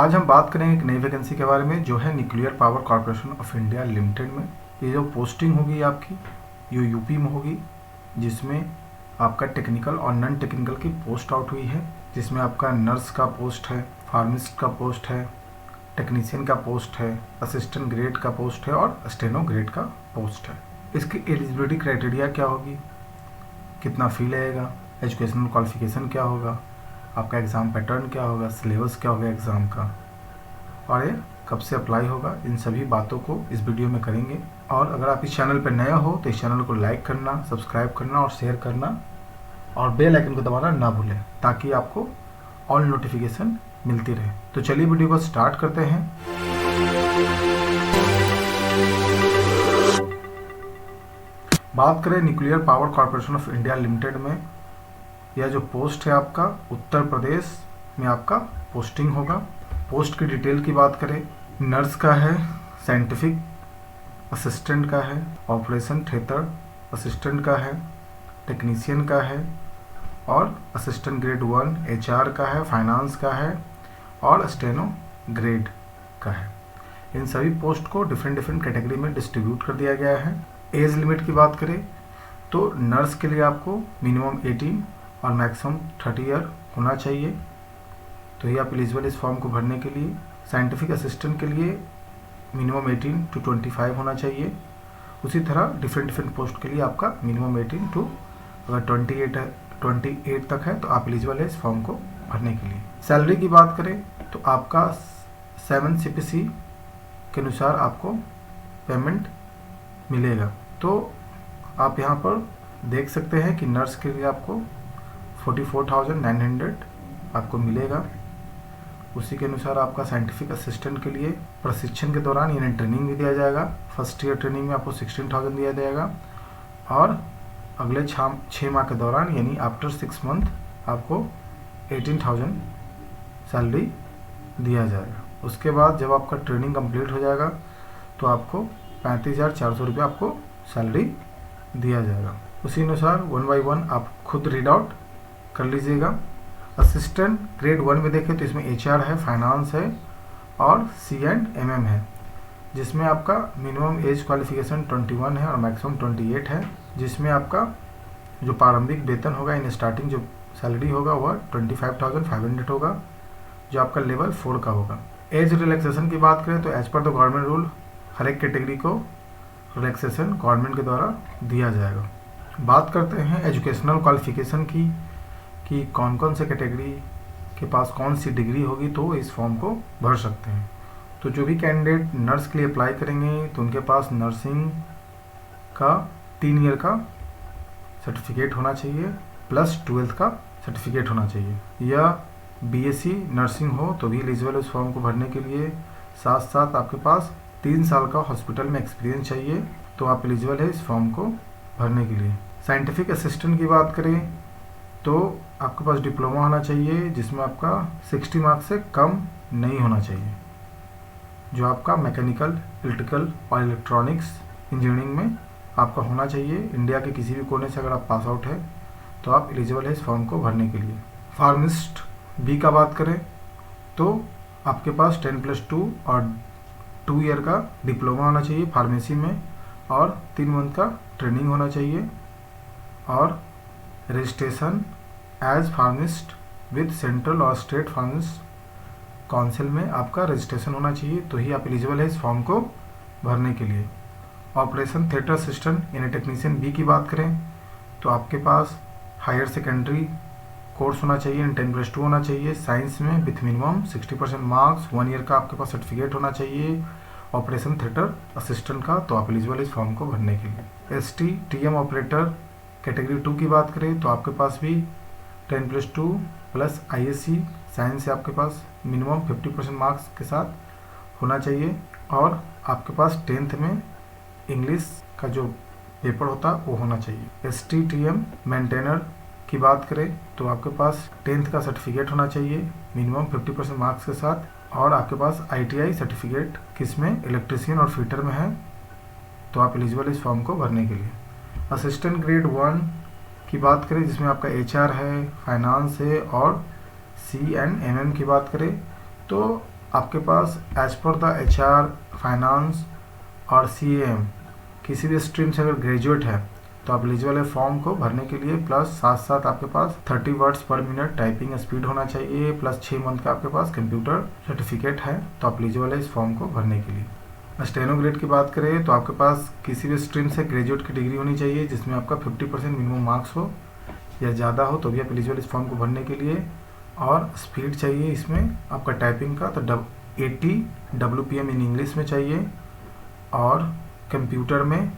आज हम बात करेंगे एक नई वैकेंसी के बारे में जो है nuclear power corporation of India limited में। ये जो पोस्टिंग होगी आपकी ये यूपी में होगी, जिसमें आपका टेक्निकल और नॉन टेक्निकल की पोस्ट आउट हुई है, जिसमें आपका नर्स का पोस्ट है, फार्मासिस्ट का पोस्ट है, टेक्नीशियन का पोस्ट है, असिस्टेंट ग्रेड का पोस्ट है और स्टेनो ग्रेड का पोस्ट है। इसकी एलिजिबिलिटी क्राइटेरिया क्या होगी, कितना फ़ी लगेगा, एजुकेशनल क्वालिफिकेशन क्या होगा, आपका एग्ज़ाम पैटर्न क्या होगा, सिलेबस क्या होगा एग्ज़ाम का, और ये कब से अप्लाई होगा, इन सभी बातों को इस वीडियो में करेंगे। और अगर आप इस चैनल पर नया हो तो इस चैनल को लाइक करना, सब्सक्राइब करना और शेयर करना और बेल आइकन को दबाना ना भूलें, ताकि आपको ऑल नोटिफिकेशन मिलती रहे। तो चलिए वीडियो को स्टार्ट करते हैं। बात करें nuclear power corporation of India limited में, यह जो पोस्ट है आपका उत्तर प्रदेश में आपका पोस्टिंग होगा। पोस्ट की डिटेल की बात करें, नर्स का है, साइंटिफिक असिस्टेंट का है, ऑपरेशन थिएटर असिस्टेंट का है, टेक्नीशियन का है और असिस्टेंट ग्रेड 1 HR का है, फाइनेंस का है और स्टेनो ग्रेड का है। इन सभी पोस्ट को डिफरेंट कैटेगरी में डिस्ट्रीब्यूट कर दिया गया है। एज लिमिट की बात करें तो नर्स के लिए आपको मिनिमम 18 और मैक्सिमम 30 ईयर होना चाहिए, तो ये आप एलिजिबल इस फॉर्म को भरने के लिए। साइंटिफिक असिस्टेंट के लिए मिनिमम 18 to 25 होना चाहिए। उसी तरह डिफरेंट पोस्ट के लिए आपका मिनिमम 18 to अगर 28 तक है तो आप एलिजिबल है इस फॉर्म को भरने के लिए। सैलरी की बात करें तो आपका 7 CPC के अनुसार आपको पेमेंट मिलेगा। तो आप यहाँ पर देख सकते हैं कि नर्स के लिए आपको 44,900 आपको मिलेगा। उसी के अनुसार आपका साइंटिफिक असिस्टेंट के लिए प्रशिक्षण के दौरान यानी ट्रेनिंग भी दिया जाएगा। फर्स्ट ईयर ट्रेनिंग में आपको 16,000 दिया जाएगा और अगले 6 माह के दौरान यानी आफ्टर 6 मंथ आपको 18,000 सैलरी दिया जाएगा। उसके बाद जब आपका ट्रेनिंग कंप्लीट हो जाएगा तो आपको 35,400 रुपये आपको सैलरी दिया जाएगा। उसी अनुसार 1 by 1 आप खुद रीड आउट कर लीजिएगा। असिस्टेंट ग्रेड 1 में देखें तो इसमें HR है, फाइनेंस है और C&MM है, जिसमें आपका मिनिमम एज क्वालिफिकेशन 21 है और मैक्सिमम 28 है, जिसमें आपका जो प्रारंभिक वेतन होगा इन स्टार्टिंग जो सैलरी होगा वह 25,500 होगा, जो आपका लेवल 4 का होगा। एज रिलैक्सेशन की बात करें तो as per the government rule हर एक कैटेगरी को रिलैक्सेशन गवर्नमेंट के द्वारा दिया जाएगा। बात करते हैं एजुकेशनल क्वालिफिकेशन की कि कौन से कैटेगरी के पास कौन सी डिग्री होगी तो इस फॉर्म को भर सकते हैं। तो जो भी कैंडिडेट नर्स के लिए अप्लाई करेंगे तो उनके पास नर्सिंग का 3 ईयर का सर्टिफिकेट होना चाहिए प्लस 12th का सर्टिफिकेट होना चाहिए, या BSc नर्सिंग हो तो भी एलिजिबल उस फॉर्म को भरने के लिए। साथ साथ आपके पास 3 साल का हॉस्पिटल में एक्सपीरियंस चाहिए तो आप एलिजिबल है इस फॉर्म को भरने के लिए। साइंटिफिक असिस्टेंट की बात करें तो आपके पास डिप्लोमा होना चाहिए जिसमें आपका 60 मार्क्स से कम नहीं होना चाहिए, जो आपका मैकेनिकल, इलेक्ट्रिकल और इलेक्ट्रॉनिक्स इंजीनियरिंग में आपका होना चाहिए। इंडिया के किसी भी कोने से अगर आप पास आउट है तो आप एलिजिबल है इस फॉर्म को भरने के लिए। फार्मासिस्ट B का बात करें तो आपके पास 10+2 और 2 ईयर का डिप्लोमा होना चाहिए फार्मेसी में और 3 मंथ का ट्रेनिंग होना चाहिए और registration as pharmacist with central और स्टेट फार्मासिस्ट काउंसिल में आपका रजिस्ट्रेशन होना चाहिए, तो ही आप एलिजिबल है इस फॉर्म को भरने के लिए। ऑपरेशन थिएटर असिस्टेंट यानी टेक्नीशियन B की बात करें तो आपके पास हायर सेकेंडरी कोर्स होना चाहिए, 10+2 होना चाहिए साइंस में विथ मिनिमम 60% मार्क्स, 1 ईयर का आपके पास सर्टिफिकेट होना चाहिए ऑपरेशन थिएटर असिस्टेंट का, तो आप एलिजिबल इस फॉर्म को भरने के लिए। ST TM ऑपरेटर कैटेगरी 2 की बात करें तो आपके पास भी 10+2 प्लस ISC साइंस से आपके पास मिनिमम 50% मार्क्स के साथ होना चाहिए और आपके पास 10th में इंग्लिश का जो पेपर होता वो होना चाहिए। ST TM मेंटेनर की बात करें तो आपके पास 10th का सर्टिफिकेट होना चाहिए मिनिमम 50% मार्क्स के साथ और आपके पास ITI सर्टिफिकेट किसमें इलेक्ट्रीशियन और फिटर में है, तो आप एलिजिबल इस फॉर्म को भरने के लिए। असिस्टेंट ग्रेड 1 की बात करें जिसमें आपका HR है, फाइनेंस है और C&MM की बात करें तो आपके पास as per the HR, finance और CAM किसी भी स्ट्रीम से अगर ग्रेजुएट है तो आप एलिजिबल है फॉर्म को भरने के लिए। प्लस साथ साथ आपके पास 30 वर्ड्स पर मिनट टाइपिंग स्पीड होना चाहिए, प्लस 6 मंथ का आपके पास कंप्यूटर सर्टिफिकेट है, तो आप एलिजिबल है इस फॉर्म को भरने के लिए। स्टेनो ग्रेड की बात करें तो आपके पास किसी भी स्ट्रीम से ग्रेजुएट की डिग्री होनी चाहिए जिसमें आपका 50% मिनिमम मार्क्स हो या ज़्यादा हो, तो भी आप एलिजिबल इस फॉर्म को भरने के लिए। और स्पीड चाहिए इसमें आपका टाइपिंग का, तो 80 WPM इन इंग्लिश में चाहिए और कंप्यूटर में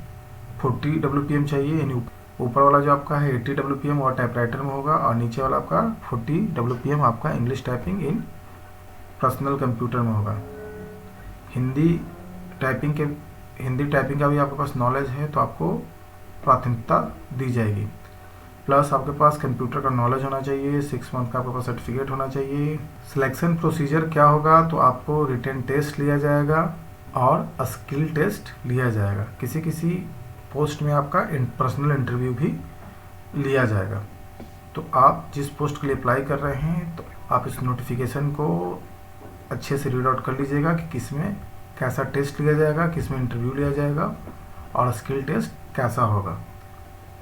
40 WPM चाहिए। यानी ऊपर वाला जो आपका है 80 WPM और टाइपराइटर में होगा, और नीचे वाला आपका 40 WPM आपका English typing in personal computer में होगा। हिंदी टाइपिंग का भी आपके पास नॉलेज है तो आपको प्राथमिकता दी जाएगी। प्लस आपके पास कंप्यूटर का नॉलेज होना चाहिए, 6 मंथ का आपके पास सर्टिफिकेट होना चाहिए। सिलेक्शन प्रोसीजर क्या होगा, तो आपको रिटन टेस्ट लिया जाएगा और स्किल टेस्ट लिया जाएगा। किसी पोस्ट में आपका पर्सनल इंटरव्यू भी लिया जाएगा। तो आप जिस पोस्ट के लिए अप्लाई कर रहे हैं तो आप इस नोटिफिकेशन को अच्छे से रीड आउट कर लीजिएगा कि किस में कैसा टेस्ट लिया जाएगा, किस में इंटरव्यू लिया जाएगा और स्किल टेस्ट कैसा होगा।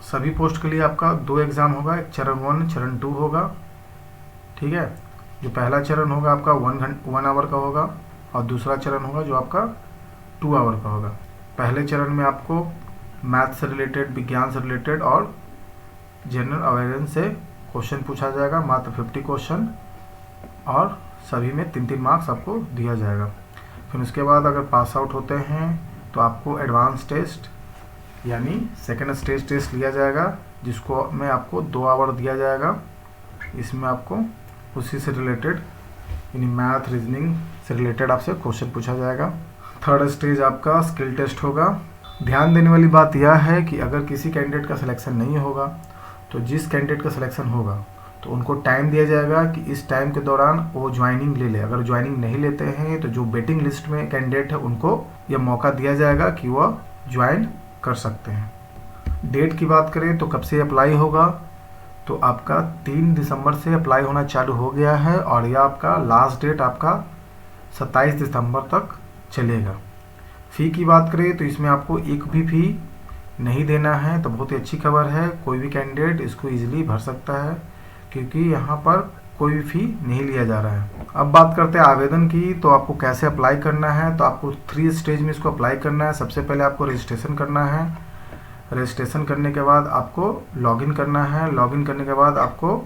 सभी पोस्ट के लिए आपका 2 एग्ज़ाम होगा, एक चरण 1 चरण 2 होगा। ठीक है, जो पहला चरण होगा आपका 1 आवर का होगा और दूसरा चरण होगा जो आपका 2 आवर का होगा। पहले चरण में आपको मैथ से रिलेटेड, विज्ञान से रिलेटेड और जनरल अवेयरनेस से क्वेश्चन पूछा जाएगा, मात्र 50 क्वेश्चन, और सभी में 3-3 मार्क्स आपको दिया जाएगा। फिर उसके बाद अगर पास आउट होते हैं तो आपको एडवांस टेस्ट यानी सेकेंड स्टेज टेस्ट लिया जाएगा, जिसको में आपको 2 आवर दिया जाएगा। इसमें आपको उसी से रिलेटेड यानी मैथ, रीजनिंग से रिलेटेड आपसे क्वेश्चन पूछा जाएगा। थर्ड स्टेज आपका स्किल टेस्ट होगा। ध्यान देने वाली बात यह है कि अगर किसी कैंडिडेट का सिलेक्शन नहीं होगा तो जिस कैंडिडेट का सिलेक्शन होगा तो उनको टाइम दिया जाएगा कि इस टाइम के दौरान वो ज्वाइनिंग ले ले। अगर ज्वाइनिंग नहीं लेते हैं तो जो वेटिंग लिस्ट में कैंडिडेट है उनको यह मौका दिया जाएगा कि वह ज्वाइन कर सकते हैं। डेट की बात करें तो कब से अप्लाई होगा, तो आपका 3 दिसंबर से अप्लाई होना चालू हो गया है और यह आपका लास्ट डेट आपका 27 दिसंबर तक चलेगा। फ़ी की बात करें तो इसमें आपको एक भी फ़ी नहीं देना है, तो बहुत ही अच्छी खबर है। कोई भी कैंडिडेट इसको ईजिली भर सकता है क्योंकि यहाँ पर कोई भी फ़ी नहीं लिया जा रहा है। अब बात करते हैं आवेदन की, तो आपको कैसे अप्लाई करना है। तो आपको 3 स्टेज में इसको अप्लाई करना है। सबसे पहले आपको रजिस्ट्रेशन करना है। रजिस्ट्रेशन करने के बाद आपको लॉगिन करना है। लॉगिन करने के बाद आपको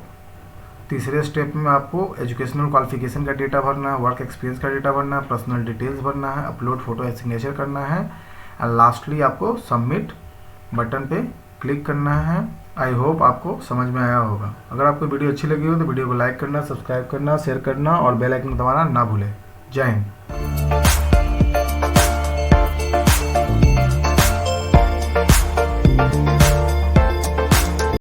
तीसरे स्टेप में आपको एजुकेशनल क्वालिफिकेशन का डेटा भरना है, वर्क एक्सपीरियंस का डेटा भरना है, पर्सनल डिटेल्स भरना है, अपलोड फोटो या सिग्नेचर करना है, एंड लास्टली आपको सबमिट बटन पे क्लिक करना है। आई होप आपको समझ में आया होगा। अगर आपको वीडियो अच्छी लगी हो तो वीडियो को लाइक करना, सब्सक्राइब करना, शेयर करना और बेल आइकन दबाना ना भूलें। जय हिंद।